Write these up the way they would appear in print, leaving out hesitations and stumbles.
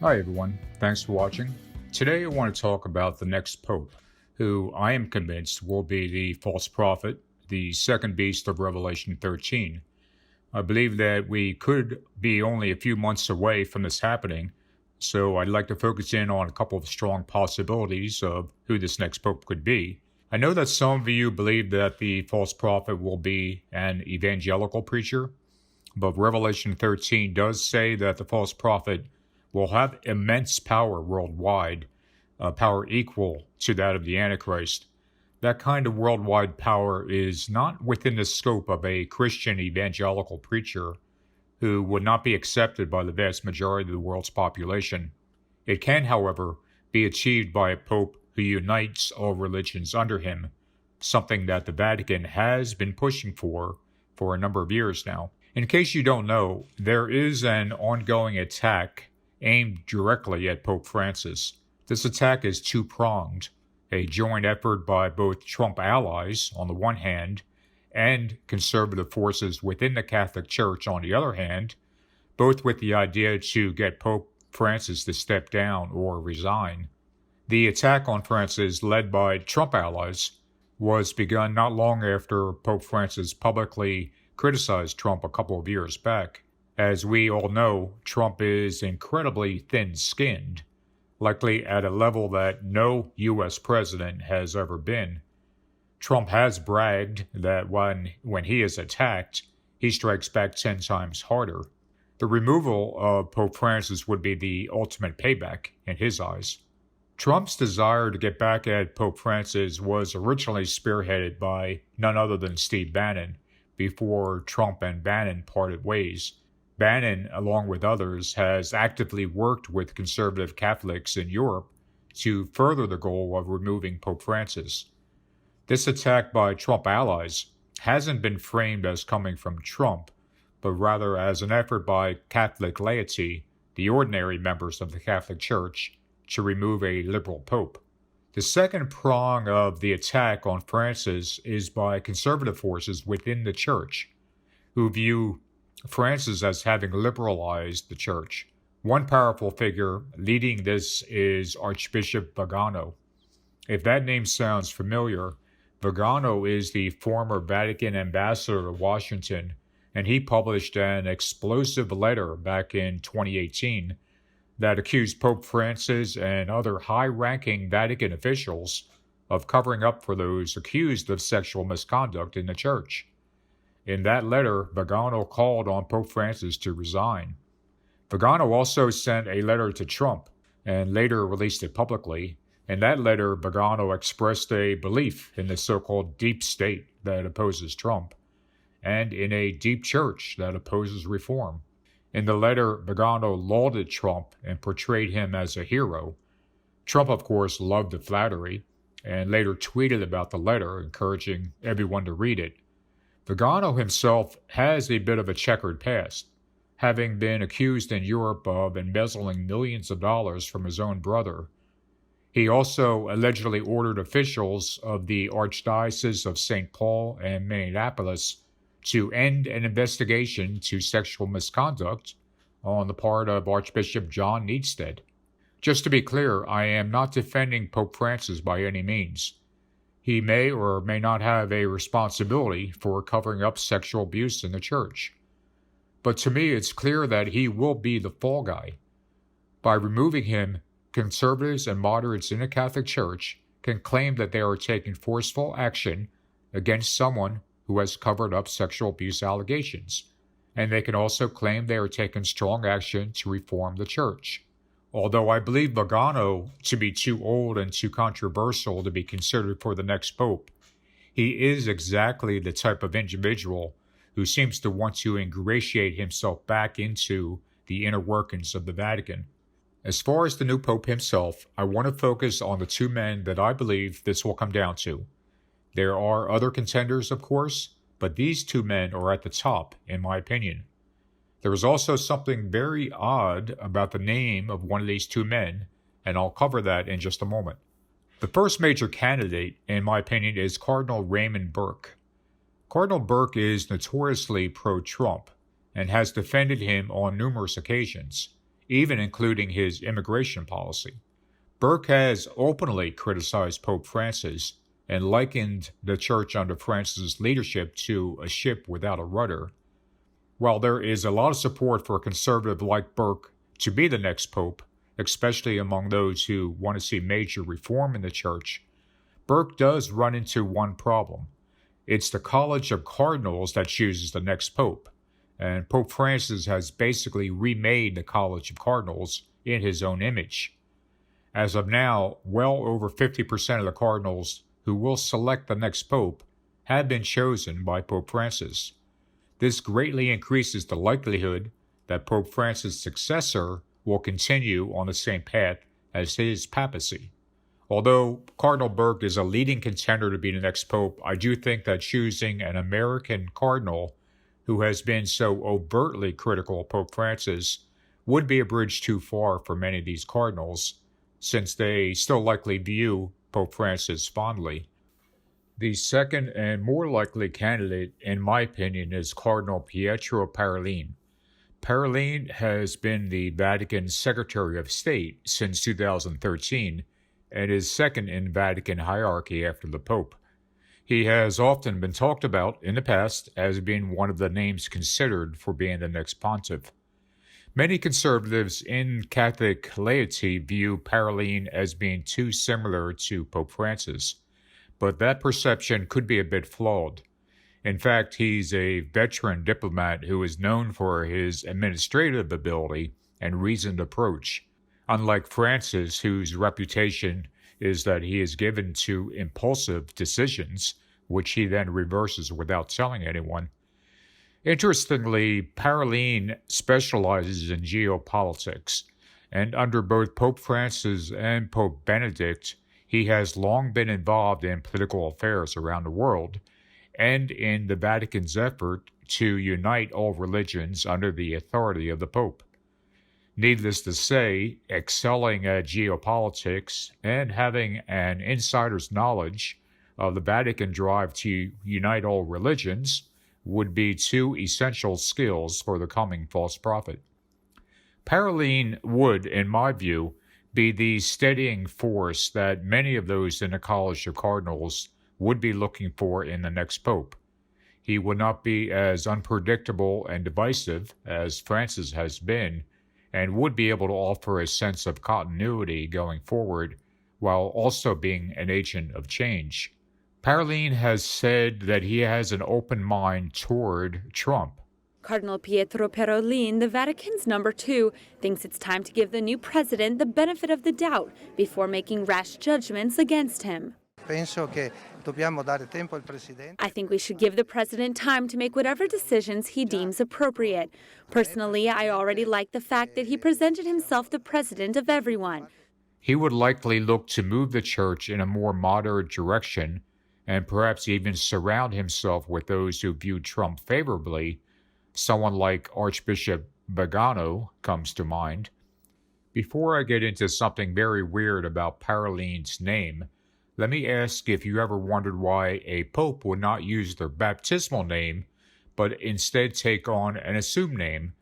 Hi everyone, thanks for watching. Today I want to talk about the next Pope, who I am convinced will be the false prophet, the second beast of Revelation 13. I believe that we could be only a few months away from this happening, so I'd like to focus in on a couple of strong possibilities of who this next Pope could be. I know that some of you believe that the false prophet will be an evangelical preacher, but Revelation 13 does say that the false prophet will have immense power worldwide, power equal to that of the Antichrist. That kind of worldwide power is not within the scope of a Christian evangelical preacher who would not be accepted by the vast majority of the world's population. It can, however, be achieved by a pope who unites all religions under him, something that the Vatican has been pushing for a number of years now. In case you don't know, there is an ongoing attack aimed directly at Pope Francis. This attack is two-pronged, a joint effort by both Trump allies on the one hand and conservative forces within the Catholic Church on the other hand, both with the idea to get Pope Francis to step down or resign. The attack on Francis, led by Trump allies, was begun not long after Pope Francis publicly criticized Trump a couple of years back. As we all know, Trump is incredibly thin-skinned, likely at a level that no U.S. president has ever been. Trump has bragged that when he is attacked, he strikes back 10 times harder. The removal of Pope Francis would be the ultimate payback in his eyes. Trump's desire to get back at Pope Francis was originally spearheaded by none other than Steve Bannon, before Trump and Bannon parted ways. Bannon, along with others, has actively worked with conservative Catholics in Europe to further the goal of removing Pope Francis. This attack by Trump allies hasn't been framed as coming from Trump, but rather as an effort by Catholic laity, the ordinary members of the Catholic Church, to remove a liberal pope. The second prong of the attack on Francis is by conservative forces within the Church, who view Francis as having liberalized the Church. One powerful figure leading this is Archbishop Viganò. If that name sounds familiar, Viganò is the former Vatican ambassador to Washington, and he published an explosive letter back in 2018 that accused Pope Francis and other high-ranking Vatican officials of covering up for those accused of sexual misconduct in the Church. In that letter, Viganò called on Pope Francis to resign. Viganò also sent a letter to Trump and later released it publicly. In that letter, Viganò expressed a belief in the so-called deep state that opposes Trump and in a deep church that opposes reform. In the letter, Viganò lauded Trump and portrayed him as a hero. Trump, of course, loved the flattery and later tweeted about the letter, encouraging everyone to read it. Viganò himself has a bit of a checkered past, having been accused in Europe of embezzling millions of dollars from his own brother. He also allegedly ordered officials of the Archdiocese of St. Paul and Minneapolis to end an investigation to sexual misconduct on the part of Archbishop John Needstead. Just to be clear, I am not defending Pope Francis by any means. He may or may not have a responsibility for covering up sexual abuse in the Church. But to me, it's clear that he will be the fall guy. By removing him, conservatives and moderates in the Catholic Church can claim that they are taking forceful action against someone who has covered up sexual abuse allegations, and they can also claim they are taking strong action to reform the Church. Although I believe Viganò to be too old and too controversial to be considered for the next pope, he is exactly the type of individual who seems to want to ingratiate himself back into the inner workings of the Vatican. As far as the new pope himself, I want to focus on the two men that I believe this will come down to. There are other contenders, of course, but these two men are at the top, in my opinion. There is also something very odd about the name of one of these two men, and I'll cover that in just a moment. The first major candidate, in my opinion, is Cardinal Raymond Burke. Cardinal Burke is notoriously pro-Trump and has defended him on numerous occasions, even including his immigration policy. Burke has openly criticized Pope Francis and likened the church under Francis' leadership to a ship without a rudder. While there is a lot of support for a conservative like Burke to be the next pope, especially among those who want to see major reform in the church, Burke does run into one problem. It's the College of Cardinals that chooses the next pope, and Pope Francis has basically remade the College of Cardinals in his own image. As of now, well over 50% of the cardinals who will select the next pope have been chosen by Pope Francis. This greatly increases the likelihood that Pope Francis' successor will continue on the same path as his papacy. Although Cardinal Burke is a leading contender to be the next pope, I do think that choosing an American cardinal who has been so overtly critical of Pope Francis would be a bridge too far for many of these cardinals, since they still likely view Pope Francis fondly. The second and more likely candidate, in my opinion, is Cardinal Pietro Parolin. Parolin has been the Vatican Secretary of State since 2013 and is second in Vatican hierarchy after the Pope. He has often been talked about in the past as being one of the names considered for being the next pontiff. Many conservatives in Catholic laity view Parolin as being too similar to Pope Francis, but that perception could be a bit flawed. In fact, he's a veteran diplomat who is known for his administrative ability and reasoned approach, unlike Francis, whose reputation is that he is given to impulsive decisions, which he then reverses without telling anyone. Interestingly, Parolin specializes in geopolitics, and under both Pope Francis and Pope Benedict, he has long been involved in political affairs around the world and in the Vatican's effort to unite all religions under the authority of the Pope. Needless to say, excelling at geopolitics and having an insider's knowledge of the Vatican drive to unite all religions would be two essential skills for the coming false prophet. Parolin would, in my view, be the steadying force that many of those in the College of Cardinals would be looking for in the next pope. He would not be as unpredictable and divisive as Francis has been, and would be able to offer a sense of continuity going forward while also being an agent of change. Parolin has said that he has an open mind toward Trump. Cardinal Pietro Parolin, the Vatican's number 2, thinks it's time to give the new president the benefit of the doubt before making rash judgments against him. I think we should give the president time to make whatever decisions he deems appropriate. Personally, I already like the fact that he presented himself the president of everyone. He would likely look to move the church in a more moderate direction and perhaps even surround himself with those who view Trump favorably. Someone like Archbishop Viganò comes to mind. Before I get into something very weird about Parolin's name, let me ask if you ever wondered why a pope would not use their baptismal name, but instead take on an assumed name,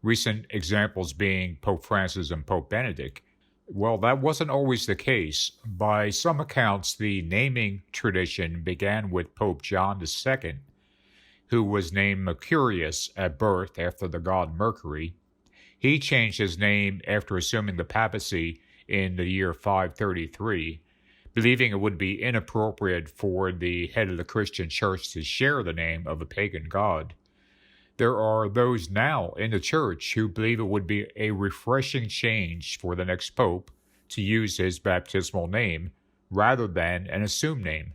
recent examples being Pope Francis and Pope Benedict. Well, that wasn't always the case. By some accounts, the naming tradition began with Pope John II, who was named Mercurius at birth after the god Mercury. He changed his name after assuming the papacy in the year 533, believing it would be inappropriate for the head of the Christian church to share the name of a pagan god. There are those now in the church who believe it would be a refreshing change for the next pope to use his baptismal name rather than an assumed name.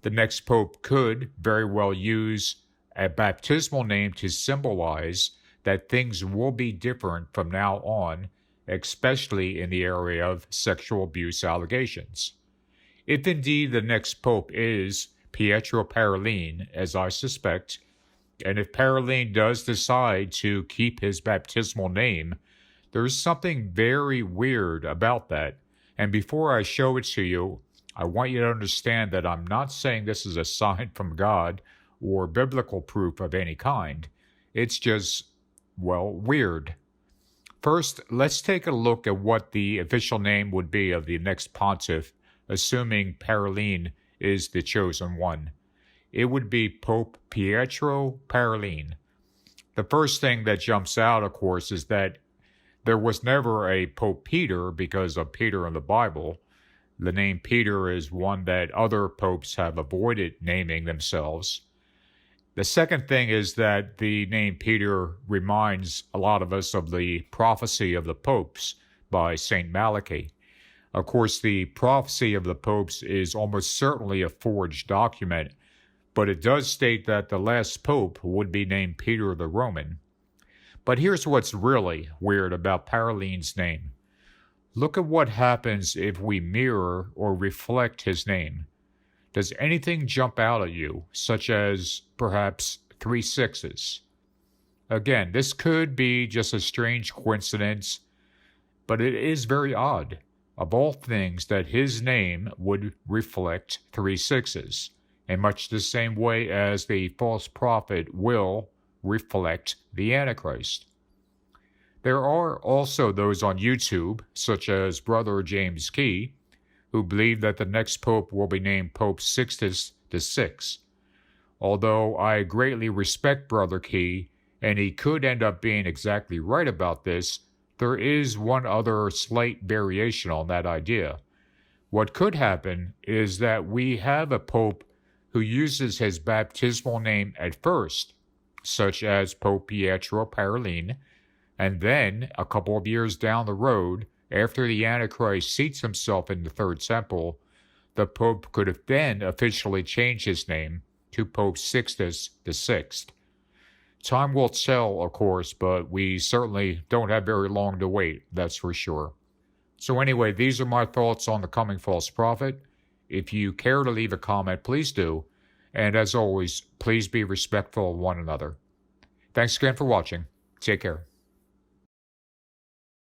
The next pope could very well use a baptismal name to symbolize that things will be different from now on, especially in the area of sexual abuse allegations. If indeed the next pope is Pietro Parolin, as I suspect, and if Parolin does decide to keep his baptismal name, there's something very weird about that. And before I show it to you, I want you to understand that I'm not saying this is a sign from God or biblical proof of any kind. It's just, well, weird. First, let's take a look at what the official name would be of the next pontiff, assuming Parolin is the chosen one. It would be Pope Pietro Parolin. The first thing that jumps out, of course, is that there was never a Pope Peter because of Peter in the Bible. The name Peter is one that other popes have avoided naming themselves. The second thing is that the name Peter reminds a lot of us of the prophecy of the popes by St. Malachi. Of course, the prophecy of the popes is almost certainly a forged document, but it does state that the last pope would be named Peter the Roman. But here's what's really weird about Parolin's name. Look at what happens if we mirror or reflect his name. Does anything jump out at you, such as perhaps 3 sixes? Again, this could be just a strange coincidence, but it is very odd, of all things, that his name would reflect 3 sixes, in much the same way as the false prophet will reflect the Antichrist. There are also those on YouTube, such as Brother James Key, who believe that the next pope will be named Pope Sixtus VI. Although I greatly respect Brother Key, and he could end up being exactly right about this, there is one other slight variation on that idea. What could happen is that we have a pope who uses his baptismal name at first, such as Pope Pietro Parolin, and then, a couple of years down the road, after the Antichrist seats himself in the Third Temple, the Pope could have then officially changed his name to Pope Sixtus VI. Time will tell, of course, but we certainly don't have very long to wait, that's for sure. So anyway, these are my thoughts on the coming false prophet. If you care to leave a comment, please do. And as always, please be respectful of one another. Thanks again for watching. Take care.